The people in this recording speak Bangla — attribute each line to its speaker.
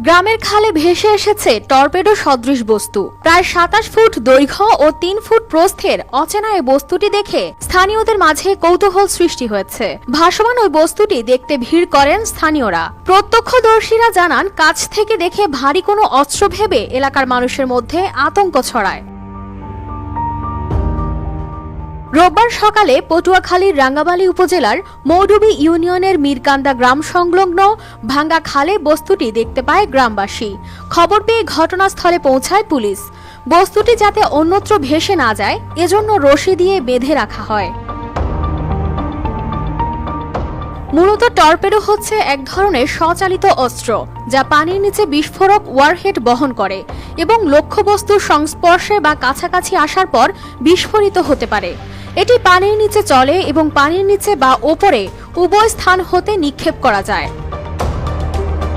Speaker 1: গ্রামের খালে ভেসে এসেছে টর্পেডো সদৃশ বস্তু। প্রায় 27 ফুট দৈর্ঘ্য ও 3 ফুট প্রস্থের অচেনা এই বস্তুটি দেখে স্থানীয়দের মাঝে কৌতূহল সৃষ্টি হয়েছে। ভাসমান ওই বস্তুটি দেখতে ভিড় করেন স্থানীয়রা। প্রত্যক্ষদর্শীরা জানান, কাছ থেকে দেখে ভারী কোনো অস্ত্র ভেবে এলাকার মানুষের মধ্যে আতঙ্ক ছড়ায়। রোববার সকালে পটুয়াখালীর রাঙ্গামালী উপজেলার মৌডুবি ইউনিয়নের মিরকান্দা গ্রাম সংলগ্ন ভাঙ্গা খালে বস্তুটি দেখতে পায় গ্রামবাসী। খবর পেয়ে ঘটনাস্থলে পৌঁছায় পুলিশ। বস্তুটি যাতে অন্যত্র ভেসে না যায় এজন্য রশি দিয়ে বেঁধে রাখা হয়। মূলত টর্পেডো হচ্ছে এক ধরনের স্বচালিত অস্ত্র যা পানির নিচে বিস্ফোরক ওয়ারহেড বহন করে এবং লক্ষ্যবস্তুর সংস্পর্শে বা কাছাকাছি আসার পর বিস্ফোরিত হতে পারে। এটি পানির নিচে চলে এবং পানির নিচে বা ওপরে উভয় স্থান হতে নিক্ষেপ করা যায়।